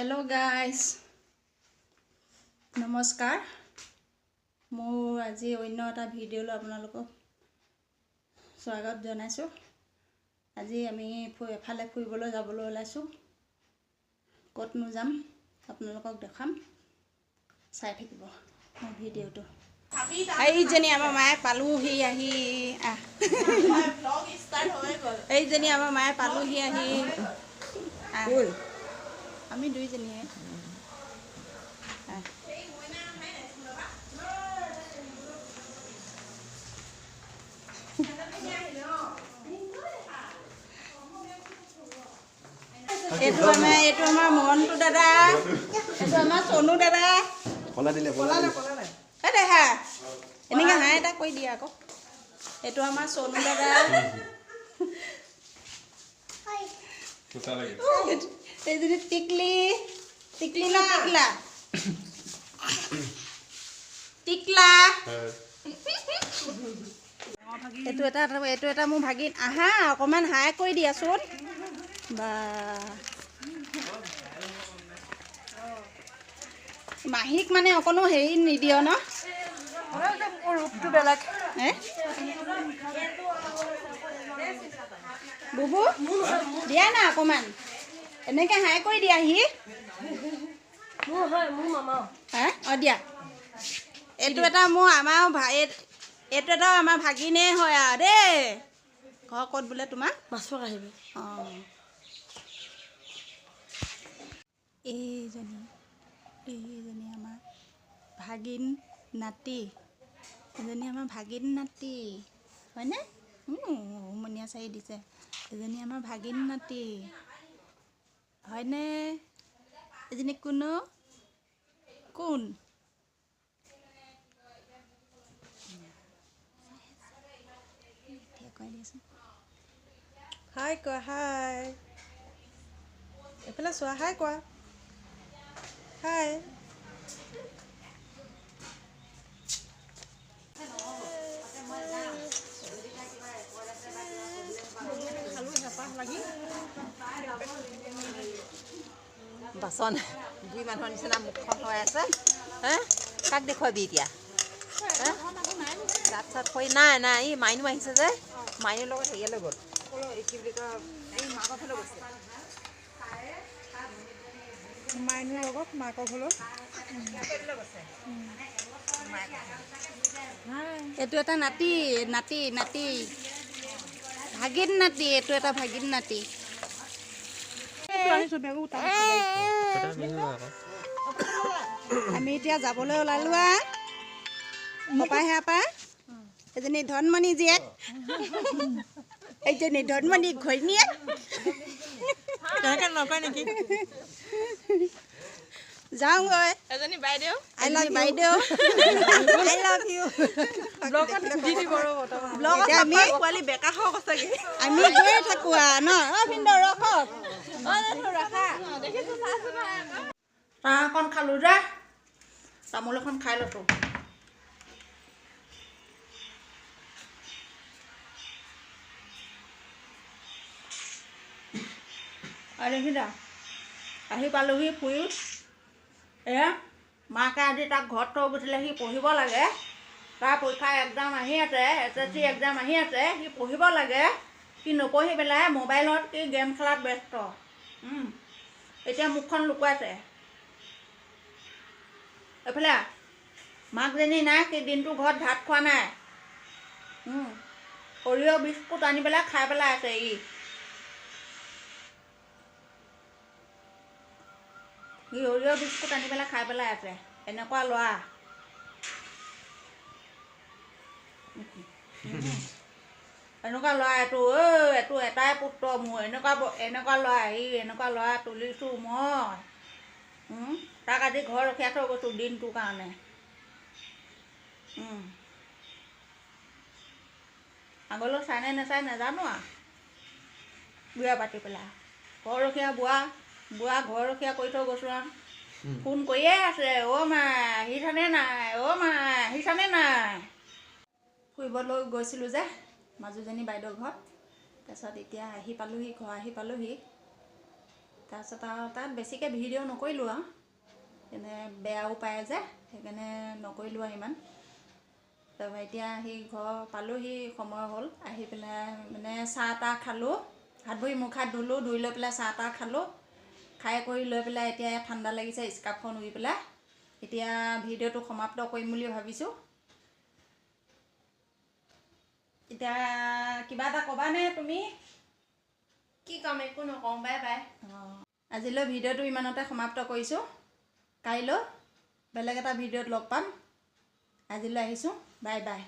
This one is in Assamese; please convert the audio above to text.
हेलो गाइस नमस्कार मोर आज अन्य एटा भिडिओ आपनालोকক स्वागत जनाइছো। आज आमी एफाले फुरिबोले जाबोले ओलाइছো कतनो जाम आपनालोকক देखाम चाइ থাকিব मोर भिडिओটো। এই জনি আমাৰ মায়ে পালুহি আহি ব্লগ ষ্টাৰ্ট হৈ গল। এই জনি আমাৰ মায়ে পালুহি আহি কোন আমি দুইজনীয়ে এইটো আমাৰ মনটো দাদা, এইটো আমাৰ সোনু দাদা। পলা দিলে এই দেখা এনেকৈ হাঁহ এটা কৈ দিয়া আকৌ। এইটো আমাৰ সোনু দাদা। এইজনী টিকলি টিকলি না টিকলা টিকলা। এইটো এটা মোৰ ভাগিন। আহা অকণমান হাই কৰি দিয়াচোন বা মাহীক মানে অকণো হেৰি নিদিয় ন? ৰূপটো বেলেগ বুবু দিয়া না অকণমান এনেকৈ হাই কৰি দিয়াহি। হে অঁ দিয়া। এইটো এটা মোৰ এইটো এটা আমাৰ ভাগিনেই হয় আৰু দেই। ঘৰ ক'ত বোলে তোমাৰ? মাছৰ আহিব। অঁ এইজনী আমাৰ ভাগিন নাতি। এজনী আমাৰ ভাগিন নাতি হয়নে? উমনীয়া চাৰি দিছে। এজনী আমাৰ ভাগিন নাতি হয়নে? এজনী কোনো কোন? হাই কোৱা হাই। এইফালে চোৱা হাই কোৱা হাই। বাচন দুই মানুহৰ নিচিনা মুখখন হৈ আছে। হে কাক দেখুৱাবি এতিয়া? দাঁত চাত হৈ নাই নাই এই মাইনু আহিছে যে মাইনুৰ লগত হেৰিয়ালৈ গ'ল। কি বুলি কয় এই মাকৰ ফালে গৈছে। মাইনুৰ লগত মাকৰ ঘৰত। এইটো এটা নাতি নাতি নাতি ভাগিন নাতি। এইটো এটা ভাগিন নাতি। আমি এতিয়া যাবলৈ ওলালো পাপাই হেপা। এজনী ধনমণি জীয়েক, এইজনী ধনমণি ঘৈণীয়েক। নকয় নেকি? যাওঁগৈ। এজনী বাইদেউ আই লাভ বাইদেউ আই লাভ ইউ। আমি গৈয়ে থাকোঁ ন। চাহ এখন খালোঁ যে তামোল এখন খাই লৈছোঁ। দেখিছা আহি পালোহি ফুৰি। এয়া মাকে আজি তাক ঘৰত থৈ গৈছিলে। সি পঢ়িব লাগে, তাৰ পৰীক্ষা এক্সাম আহি আছে, SSC এক্সাম আহি আছে। সি পঢ়িব লাগে, সি নপঢ়ি পেলাই মোবাইলত কি গেম খেলাত ব্যস্ত। এতিয়া মুখখন লুকুৱাইছে। এইফালে মাকজনী নাই, সি দিনটো ঘৰত ভাত খোৱা নাই। সৰিয়হ বিস্কুট আনি পেলাই খাই পেলাই আছে। সি সৰিয়হ বিস্কুট আনি পেলাই খাই পেলাই আছে। এনেকুৱা ল'ৰা। এনেকুৱা ল'ৰা এইটো এটাই পুত্ৰ মোৰ। এনেকুৱা ল'ৰা এনেকুৱা ল'ৰা তুলিছোঁ মই। তাক আজি ঘৰ ৰখীয়া থৈ গৈছোঁ দিনটোৰ কাৰণে। আগলৈ চাইনে নাচাই নাজানো আৰু বিয়া পাতি পেলাই ঘৰ ৰখীয়া বুঢ়া ঘৰ ৰখীয়া কৰি থৈ গৈছোঁ আৰু। ফোন কৰিয়ে আছে, অ' মা আহিছানে নাই, অ' মা আহিছানে নাই। ফুৰিবলৈ গৈছিলোঁ যে মাজুজনী বাইদেউৰ ঘৰত। তাৰপিছত এতিয়া ঘৰ আহি পালোহি। তাৰপিছত আৰু তাত বেছিকৈ ভিডিঅ' নকৰিলোঁ আৰু এনে বেয়াও পায় যে সেইকাৰণে নকৰিলোঁ আৰু ইমান। তাৰপৰা এতিয়া আহি ঘৰ পালোঁহি, সময় হ'ল। আহি পেলাই মানে চাহ তাহ খালোঁ, হাত ভৰি মুখ হাত ধুলোঁ, ধুই লৈ পেলাই চাহ তাহ খালোঁ। খাই কৰি লৈ পেলাই এতিয়া ঠাণ্ডা লাগিছে, স্কাৰ্ফখন উৰি পেলাই এতিয়া ভিডিঅ'টো সমাপ্ত কৰিম বুলি ভাবিছোঁ। এতিয়া কিবা এটা ক'বানে তুমি? কি ক'ম, একো নকওঁ, বাই বাই। আজিলৈ ভিডিঅ'টো ইমানতে সমাপ্ত কৰিছোঁ। কাইলৈ বেলেগ এটা ভিডিঅ'ত লগ পাম। আজিলৈ আহিছোঁ, বাই বাই।